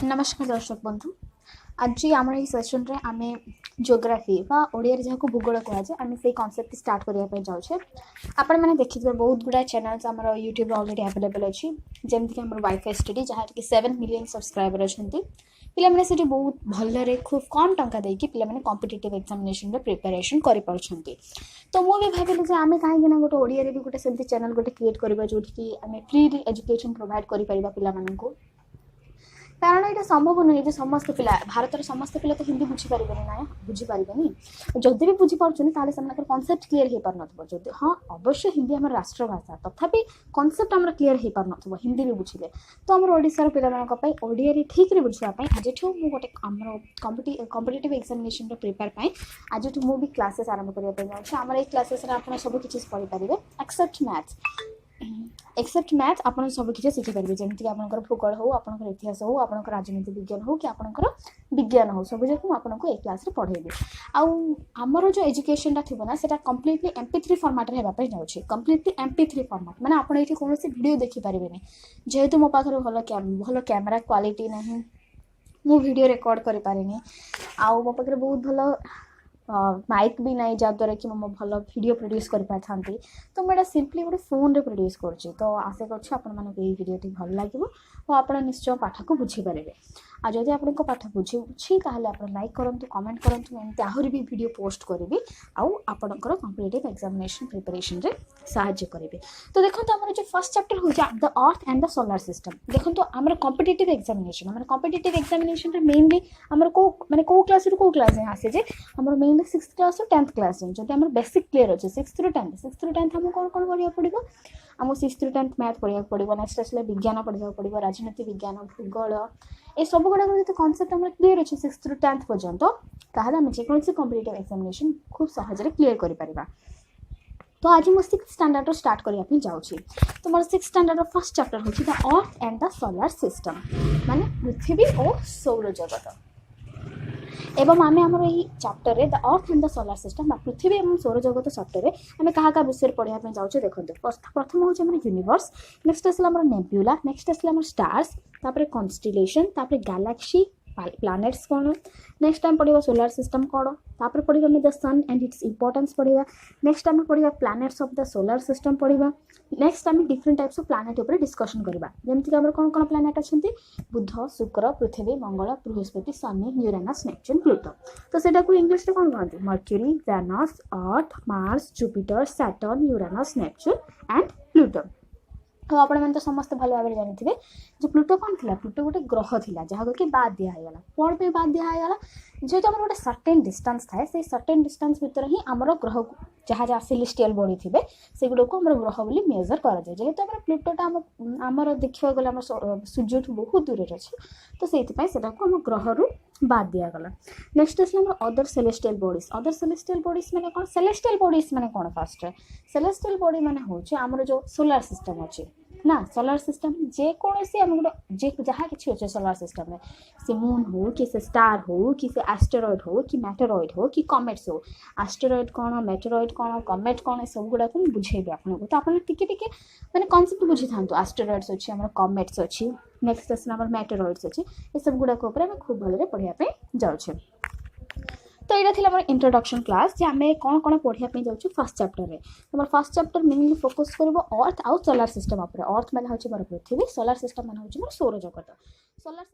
नमस्कार दर्शक बंधु। आज आम सेसन रे आमे जियोग्राफी बा ओडिया जहाँ को भूगोल कहुए आम से कनसेप्ट स्टार्ट करने जाऊे। आपण मैंने देखिए बहुत गुड़ा चैनल्स आम यूट्यूब ऑलरेडी अवेलेबल अच्छी जमीक आम वाईफाई स्टडी जहाँ कि 7 मिलियन सब्सक्राइबर अच्छा पिला से बहुत भलरे खूब कम टंका देकी पिला कॉम्पिटिटिव एग्जामिनेशन प्रिपरेशन कर तो मुझे भाविली आम कहीं गोटे ओडिया भी गोटे सेमती चैनल गोटे क्रिएट करवा जो आम फ्री एजुकेशन प्रोवाइड कर पार्बा कारण यहाँ संभव नुहे जो समस्त पिला भारत समस्त पिला तो हिंदी बुझीपारे ना बुझीपारे जदि भी बुझीपार्टी से कनसेप्ट क्लीयर हो पार ना हाँ अवश्य हिंदी आम राष्ट्रभाषा तथापि कनसेप्ट आम क्लीयर हो पार ना हिंदी भी बुझे तो आम ओडार पाई ओडिया ठीक बुझापी आज गोटे आम कॉम्पिटिटिव एग्जामिनेशन प्रिपेयर आज मुझे क्लासेस आरंभ करने आम क्लासेस आप सब किसी पढ़ी पारे एक्सेप्ट मैथ आप सब किसी शिखिपारे जमीक आप भूगोल हो आप इतिहास हो आप राजनीति विज्ञान हो कि आपंकर विज्ञान हो सब जाक आपको ए क्लास पढ़ेबी आमर जो एजुकेशन थी ना से कम्प्लीटली MP3 फॉर्मेट होगापी जाऊँगी कम्प्लीटली MP3 फॉर्मेट मैंने आप कौन वीडियो देखिपारे जेहेतु मो पाखे भल कैमेरा क्वालिटी ना मु वीडियो रिकॉर्ड कर पारे आउ मो पाखे बहुत भल माइक भी ना जहाद्वारा कि मैं भल वीडियो प्रोड्यूस कर पारि तो मुझे सिंपली गोटे फोन रे प्रोड्यूस करुँची तो आशा करी वीडियो भल लगे और आप निश्चय पाठ को बुझीपारे आदि आप पाठ बुझे आप लाइक करूँ कमेंट करूँ एमती आहरी भी वीडियो पोस्ट करी आपंकर कॉम्पिटिटिव एग्जामिनेशन प्रिपरेशन रे साहाय्य करेंगे। तो देखो आम जो फर्स्ट चैप्टर हो the earth and the solar system देखो आम कॉम्पिटिटिव एग्जामिनेशन मेनली आम को माने को क्लास रू को क्लास आसे आम mainly 6th class 10th class जब आम बेसिक क्लीयर अच्छे 6th रू 10th आम कौन कौन पढ़ा पड़ो आम 6th रू 10th मैथ पढ़ा पड़ो नेक्स्ट आसला विज्ञान पढ़ा पड़ो राजनीति विज्ञान भूगोल ये सब गुड़ा जो कनसेप्ट आम क्लीयर अच्छे 6th रू 10th पर्यंत ताहले आम जेकोसी कॉम्पिटिटिव एग्जामिनेशन खूब सहज क्लीयर कर तो आज मुझे 6th स्टैंडर्ड स्टार्ट करने जाऊँगी तो मोर 6th स्टैंडर्ड फर्स्ट चैप्टर हूँ the earth and the solar system माने पृथ्वी और सौर जगत एवं आम आम chapter the earth and the solar system पृथ्वी और सौर जगत चैप्टर आम क्या विषय पढ़ाई जाऊँ देखो प्रथम हूँ यूनिवर्स नेक्स्ट आसला नेब्यूला नेक्स्ट आसला स्टार्स कॉन्स्टेलेशन गैलेक्सी प्लैनेट्स कौन नेक्स्ट आम पढ़ा सोलर सिस्टम कौन तापर पढ़ा the sun and its importance पढ़ा नेक्स्ट आम पढ़ा planets of the solar system पढ़ा नेक्स्ट आम डिफरेंट टाइप्स ऑफ प्लैनेट उपर डिस्कशन करबा जमती कि कौन कौन प्लैनेट अच्छा Budh Shukra Prithvi Mangal Brihaspati Shani Uranus Neptune Pluto तो सेटा को इंग्लिश में कौन कहते mercury Venus Earth Mars Jupiter Saturn Uranus Neptune and Pluto तो आपण तो समस्त भल भाव जानी जो प्लूटो कौन थी प्लूटो गोटे ग्रह था जहाँ कि बाद दिहला कौन पे बाद दिहला जेहेतु आम गोटे सर्टेन डिस्टेंस थाए से सर्टेन डिस्टेंस भितर ही आमर ग्रह जहाँ जहाँ सेलेस्टियल बॉडी थे से गुड़ा को ग्रह बोली मेजर करा जाए जेहेतु आम प्लूटोटा आमर देखा गला आम सूर्य बहुत दूर अच्छे तो से आम ग्रह रू बाद दिगला नेक्स्ट आसला अदर सेलेस्टियल बॉडीज मैंने कौन सेलेस्टियल बॉडीज मैंने कौन फास्ट सेलेस्टियल बॉडी मैंने हूँ आमर जो सोलार सिस्टम अच्छे ना सोलार सिस्टम जेकोसी आम गोटे जहाँ कि अच्छे सोलार सिस्टम में से मून हो कि से स्टार हो कि से एस्टेरॉयड हो कि मेटेरॉयड हो कि कमेट्स हो एस्टेरॉयड कौन मेटेरॉयड कौन कमेट कौन सब गुड़ा को बुझेबी आपको तो आप मैंने कॉन्सेप्ट बुझी था एस्टेरॉयड्स अच्छी आम कमेट्स अच्छी नेक्स्ट आसला मेटेरॉयड्स अच्छी ये सब गुड़ाक खूब भल पढ़ाई जाऊे तो यहाँ थी इंट्रोडक्शन क्लास जे आम कौन कौन पढ़ाई जाऊँ फर्स्ट चैप्टर में तो more first chapter mainly focus कर अर्थ आउ सोलार सिस्टम अर्थ मैंने हूँ मोर पृथ्वी सोलार सिस्टम मैंने हूँ मोर सौर जगत सोलार